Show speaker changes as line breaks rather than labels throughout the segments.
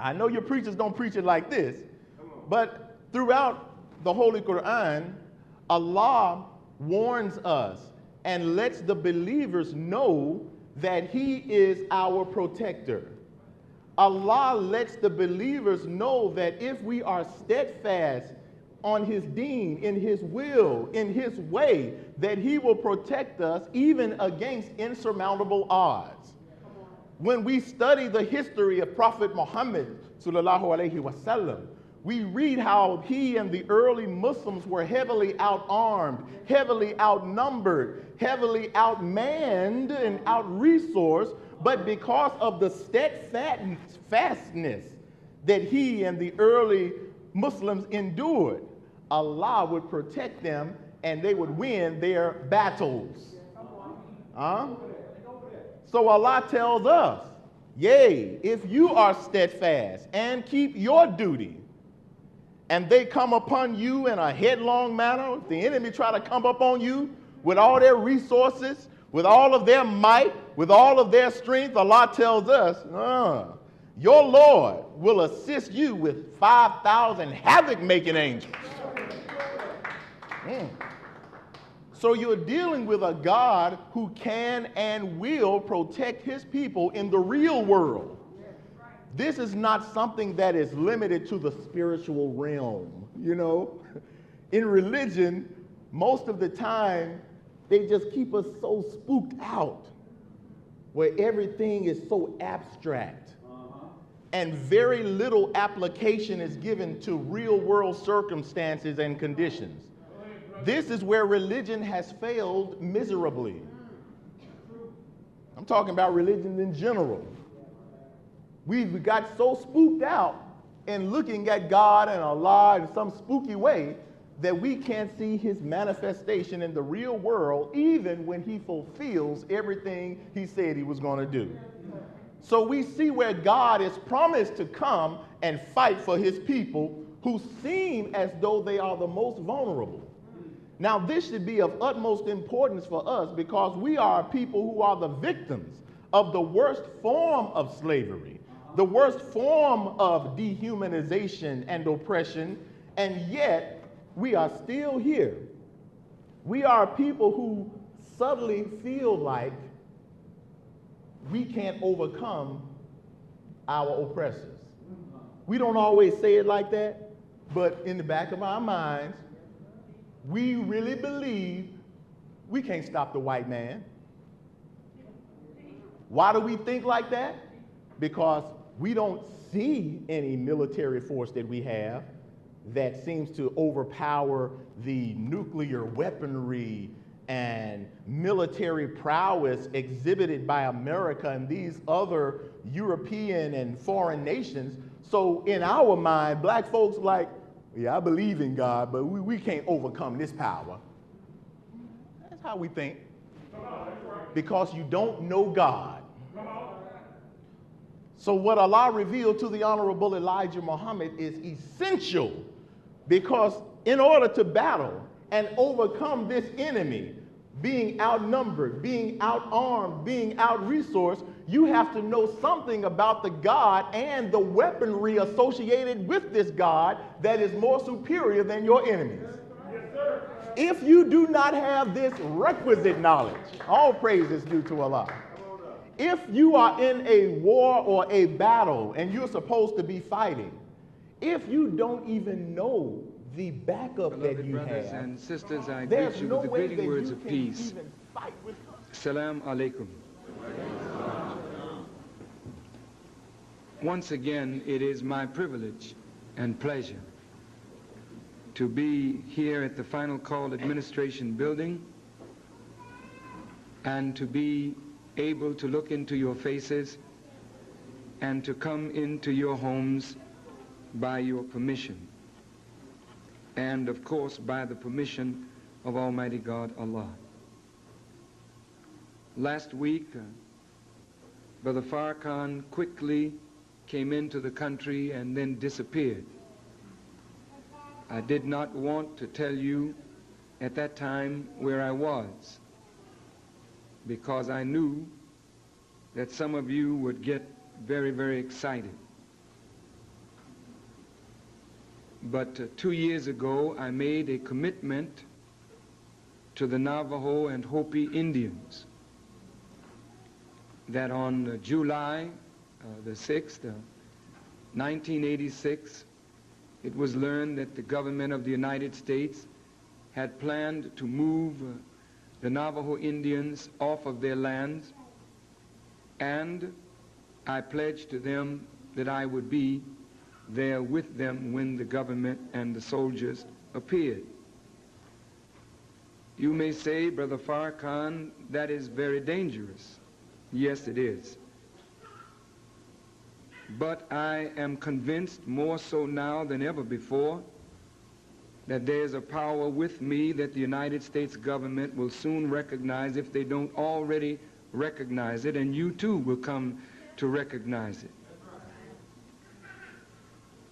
I know your preachers don't preach it like this, but throughout the Holy Quran, Allah warns us and lets the believers know that He is our protector. Allah lets the believers know that if we are steadfast on His deen, in His will, in His way, that He will protect us even against insurmountable odds. When we study the history of Prophet Muhammad sallallahu alaihi wasallam, we read how he and the early Muslims were heavily outarmed, heavily outnumbered, heavily outmanned and out-resourced, but because of the steadfastness that he and the early Muslims endured, Allah would protect them and they would win their battles. So Allah tells us, yea, if you are steadfast and keep your duty, and they come upon you in a headlong manner, if the enemy try to come up on you with all their resources, with all of their might, with all of their strength, Allah tells us, your Lord will assist you with 5,000 havoc-making angels. So you're dealing with a God who can and will protect His people in the real world. This is not something that is limited to the spiritual realm, you know. In religion, most of the time, they just keep us so spooked out, where everything is so abstract, and very little application is given to real-world circumstances and conditions. This is where religion has failed miserably. I'm talking about religions in general. We've got so spooked out in looking at God and Allah in some spooky way that we can't see His manifestation in the real world, even when He fulfills everything He said He was going to do. So we see where God is promised to come and fight for His people who seem as though they are the most vulnerable. Now, this should be of utmost importance for us because we are people who are the victims of the worst form of slavery, the worst form of dehumanization and oppression, and yet we are still here. We are people who subtly feel like we can't overcome our oppressors. We don't always say it like that, but in the back of our minds, we really believe we can't stop the white man. Why do we think like that? Because we don't see any military force that we have that seems to overpower the nuclear weaponry and military prowess exhibited by America and these other European and foreign nations. So in our mind, black folks like, yeah, I believe in God, but we can't overcome this power. That's how we think. Because you don't know God. So what Allah revealed to the Honorable Elijah Muhammad is essential, because in order to battle and overcome this enemy, being outnumbered, being outarmed, being out-resourced, you have to know something about the God and the weaponry associated with this God that is more superior than your enemies. Yes, sir. If you do not have this requisite knowledge, all praise is due to Allah. If you are in a war or a battle and you're supposed to be fighting, if you don't even know the backup that you
brothers
have,
and sisters, I
there's
greet you
no
with the
way
greeting
that
words
you
of
can
peace.
even fight with us.
Salam alaikum. Once again, it is my privilege and pleasure to be here at the Final Call Administration Building and to be able to look into your faces and to come into your homes by your permission, and of course by the permission of Almighty God Allah. Last week, Brother Farrakhan quickly came into the country and then disappeared. I did not want to tell you at that time where I was, because I knew that some of you would get very, very excited. But 2 years ago, I made a commitment to the Navajo and Hopi Indians that on July the 6th, 1986, it was learned that the government of the United States had planned to move the Navajo Indians off of their lands, and I pledged to them that I would be there with them when the government and the soldiers appeared. You may say, Brother Farrakhan, that is very dangerous. Yes, it is. But I am convinced, more so now than ever before, that there's a power with me that the United States government will soon recognize, if they don't already recognize it, and you too will come to recognize it.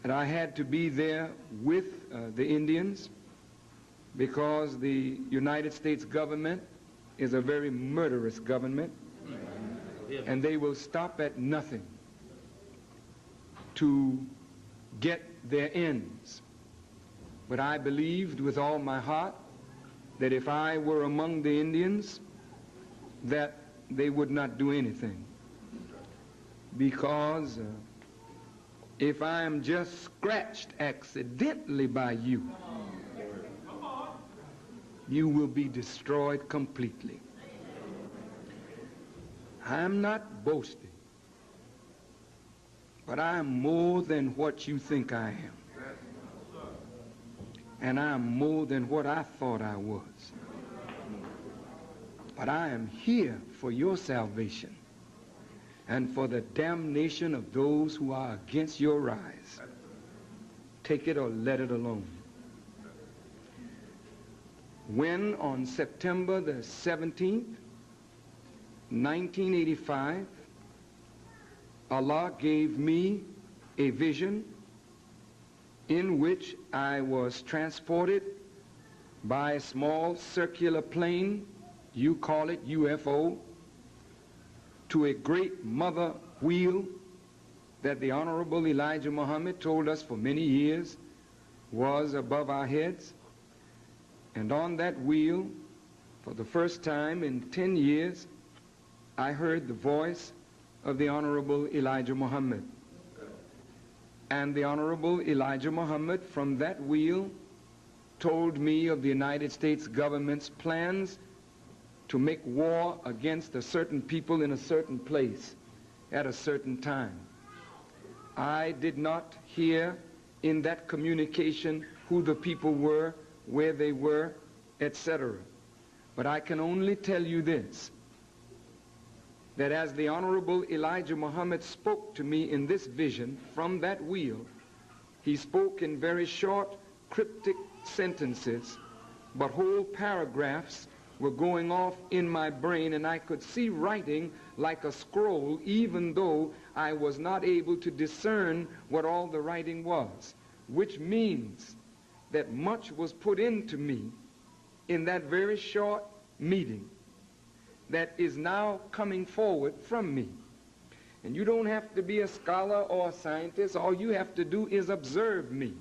And I had to be there with the Indians because the United States government is a very murderous government, and they will stop at nothing to get their ends. But I believed with all my heart that if I were among the Indians, that they would not do anything. Because if I am just scratched accidentally by you, you will be destroyed completely. I am not boasting, but I am more than what you think I am. And I am more than what I thought I was. But I am here for your salvation and for the damnation of those who are against your rise. Take it or let it alone. When on September the 17th, 1985, Allah gave me a vision in which I was transported by a small circular plane, you call it UFO, to a great mother wheel that the Honorable Elijah Muhammad told us for many years was above our heads. And on that wheel, for the first time in 10 years, I heard the voice of the Honorable Elijah Muhammad. And the Honorable Elijah Muhammad from that wheel told me of the United States government's plans to make war against a certain people in a certain place at a certain time. I did not hear in that communication who the people were, where they were, etc. But I can only tell you this, that as the Honorable Elijah Muhammad spoke to me in this vision from that wheel, he spoke in very short, cryptic sentences, but whole paragraphs were going off in my brain, and I could see writing like a scroll, even though I was not able to discern what all the writing was, which means that much was put into me in that very short meeting that is now coming forward from me. And you don't have to be a scholar or a scientist. All you have to do is observe me.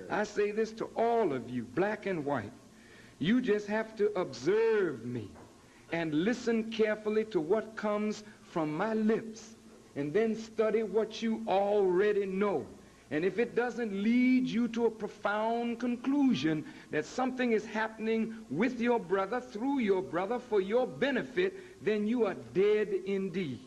I say this to all of you, black and white. You just have to observe me and listen carefully to what comes from my lips, and then study what you already know. And if it doesn't lead you to a profound conclusion that something is happening with your brother, through your brother, for your benefit, then you are dead indeed.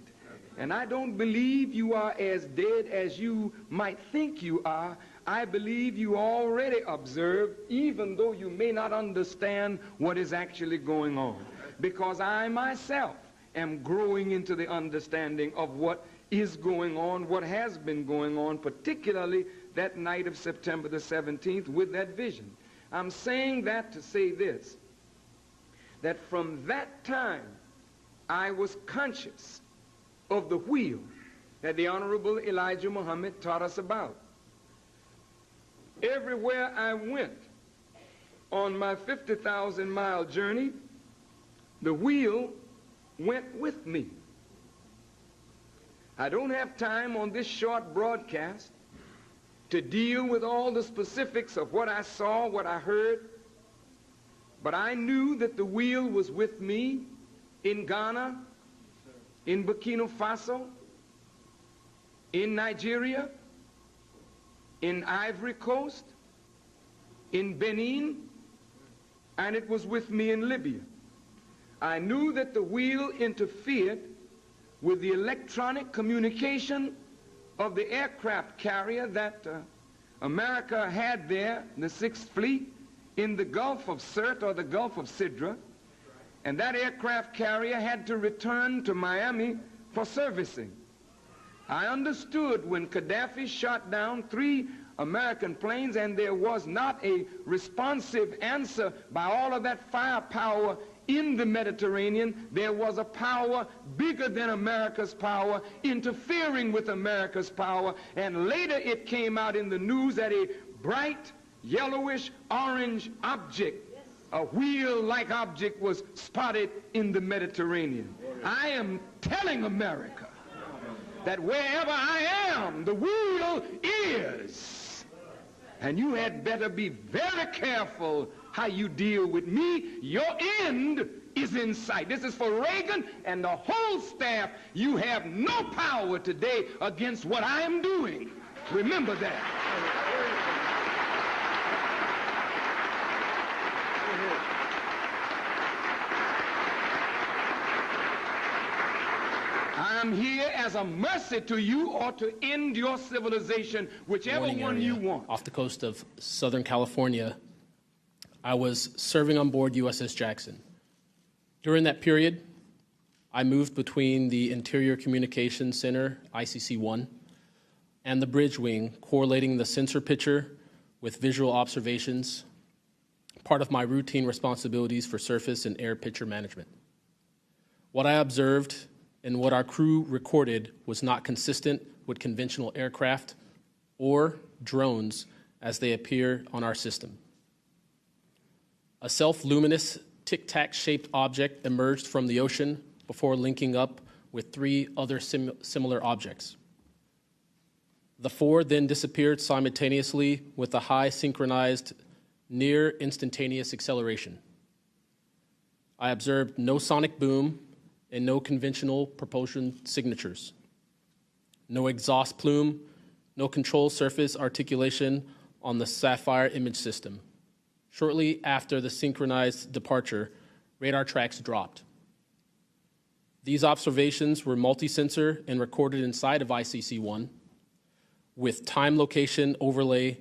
And I don't believe you are as dead as you might think you are. I believe you already observe, even though you may not understand what is actually going on. Because I myself am growing into the understanding of what is going on, what has been going on, particularly that night of September the 17th with that vision. I'm saying that to say this, that from that time I was conscious of the wheel that the Honorable Elijah Muhammad taught us about. Everywhere I went on my 50,000-mile journey, the wheel went with me. I don't have time on this short broadcast to deal with all the specifics of what I saw, what I heard, but I knew that the wheel was with me in Ghana, in Burkina Faso, in Nigeria, in Ivory Coast, in Benin, and it was with me in Libya. I knew that the wheel interfered with the electronic communication of the aircraft carrier that America had there, the Sixth Fleet, in the Gulf of Sirte or the Gulf of Sidra, and that aircraft carrier had to return to Miami for servicing. I understood when Gaddafi shot down 3 American planes and there was not a responsive answer by all of that firepower in the Mediterranean, there was a power bigger than America's power interfering with America's power, and later it came out in the news that a bright yellowish orange object, a wheel-like object, was spotted in the Mediterranean. I am telling America that wherever I am, the wheel is. And you had better be very careful how you deal with me. Your end is in sight. This is for Reagan and the whole staff. You have no power today against what I am doing. Remember that. I'm here as a mercy to you or to end your civilization, whichever one you want.
Off the coast of Southern California, I was serving on board USS Jackson. During that period, I moved between the Interior Communications Center, ICC-1, and the bridge wing, correlating the sensor picture with visual observations, part of my routine responsibilities for surface and air picture management. What I observed and what our crew recorded was not consistent with conventional aircraft or drones as they appear on our system. A self-luminous tic-tac-shaped object emerged from the ocean before linking up with 3 other similar objects. The 4 then disappeared simultaneously with a high synchronized, near instantaneous acceleration. I observed no sonic boom and no conventional propulsion signatures, no exhaust plume, no control surface articulation on the Sapphire image system. Shortly after the synchronized departure, radar tracks dropped. These observations were multi-sensor and recorded inside of ICC-1 with time location overlay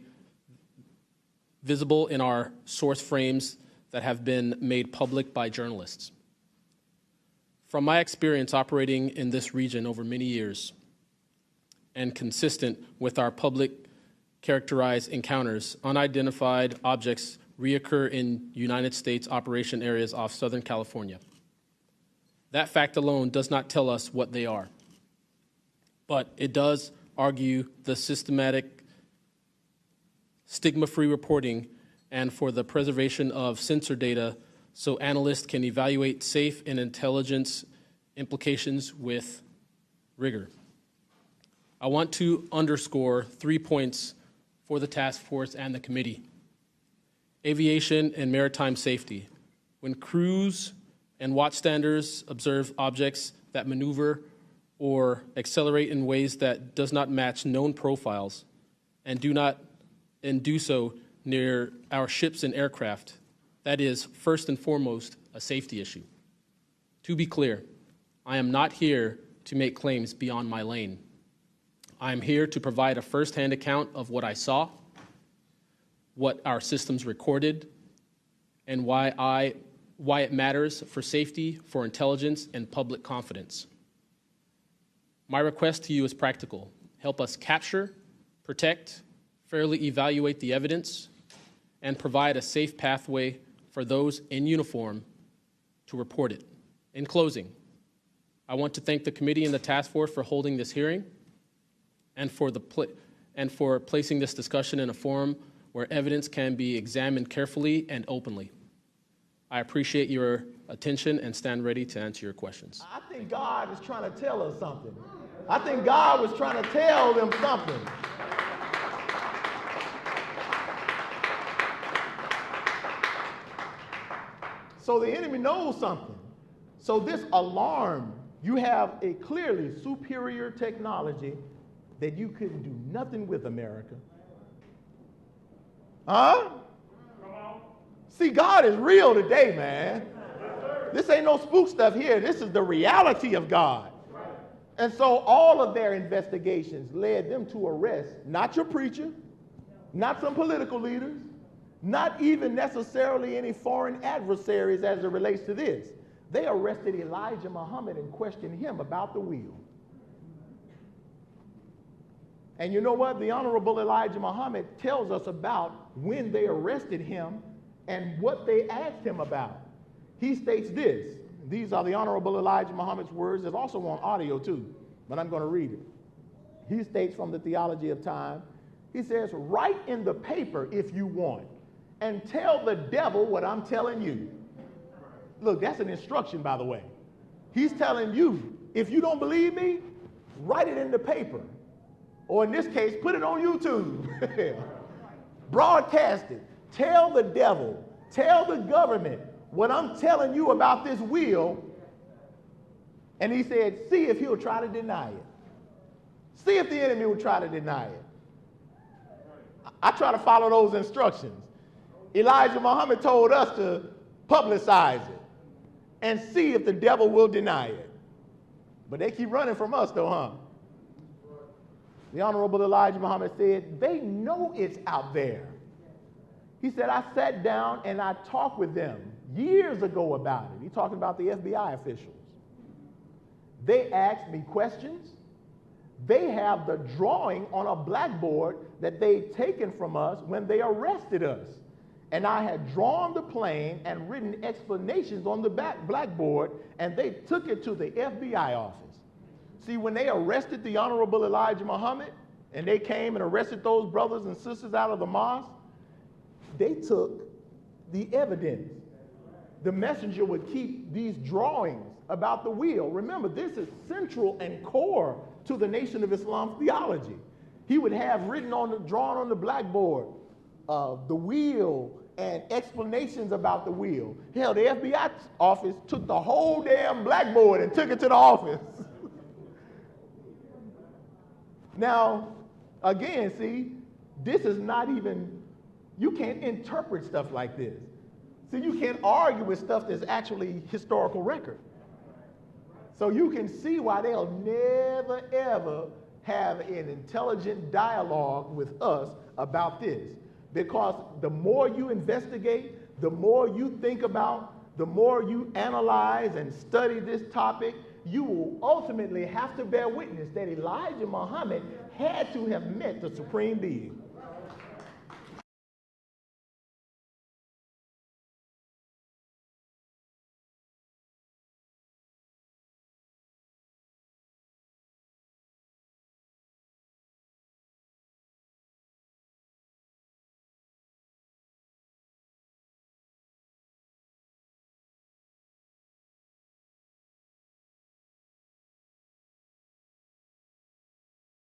visible in our source frames that have been made public by journalists. From my experience operating in this region over many years and consistent with our public characterized encounters, unidentified objects reoccur in United States operation areas off Southern California. That fact alone does not tell us what they are, but it does argue the systematic stigma-free reporting and for the preservation of sensor data so analysts can evaluate safe and intelligence implications with rigor. I want to underscore 3 points for the task force and the committee. Aviation and maritime safety. When crews and watchstanders observe objects that maneuver or accelerate in ways that does not match known profiles and do so near our ships and aircraft, that is, first and foremost, a safety issue. To be clear, I am not here to make claims beyond my lane. I am here to provide a first-hand account of what I saw, what our systems recorded, and why it matters for safety, for intelligence, and public confidence. My request to you is practical. Help us capture, protect, fairly evaluate the evidence, and provide a safe pathway for those in uniform to report it. In closing, I want to thank the committee and the task force for holding this hearing and for placing this discussion in a forum where evidence can be examined carefully and openly. I appreciate your attention and stand ready to answer your questions.
I think God is trying to tell us something. I think God was trying to tell them something. So the enemy knows something. So this alarm, you have a clearly superior technology that you couldn't do nothing with, America. Huh? See, God is real today, man. This ain't no spook stuff here. This is the reality of God. And so all of their investigations led them to arrest not your preacher, not some political leaders, not even necessarily any foreign adversaries as it relates to this. They arrested Elijah Muhammad and questioned him about the will. And you know what? The Honorable Elijah Muhammad tells us about when they arrested him and what they asked him about. He states this. These are the Honorable Elijah Muhammad's words. It's also on audio too, but I'm going to read it. He states from the Theology of Time, he says, write in the paper if you want and tell the devil what I'm telling you. Look, that's an instruction, by the way. He's telling you, if you don't believe me, write it in the paper. Or in this case, put it on YouTube. Broadcast it. Tell the devil, tell the government what I'm telling you about this will. And he said, see if he'll try to deny it. See if the enemy will try to deny it. I try to follow those instructions. Elijah Muhammad told us to publicize it and see if the devil will deny it. But they keep running from us though, huh? The Honorable Elijah Muhammad said, they know it's out there. He said, I sat down and I talked with them years ago about it. He's talking about the FBI officials. They asked me questions. They have the drawing on a blackboard that they'd taken from us when they arrested us. And I had drawn the plane and written explanations on the blackboard, and they took it to the FBI office. See, when they arrested the Honorable Elijah Muhammad, and they came and arrested those brothers and sisters out of the mosque, they took the evidence. The messenger would keep these drawings about the will. Remember, this is central and core to the Nation of Islam theology. He would have drawn on the blackboard the will and explanations about the will. Hell, the FBI office took the whole damn blackboard and took it to the office. Now, again, see, this is not even, you can't interpret stuff like this. See, you can't argue with stuff that's actually historical record. So you can see why they'll never, ever have an intelligent dialogue with us about this. Because the more you investigate, the more you think about, the more you analyze and study this topic, you will ultimately have to bear witness that Elijah Muhammad had to have met the supreme being.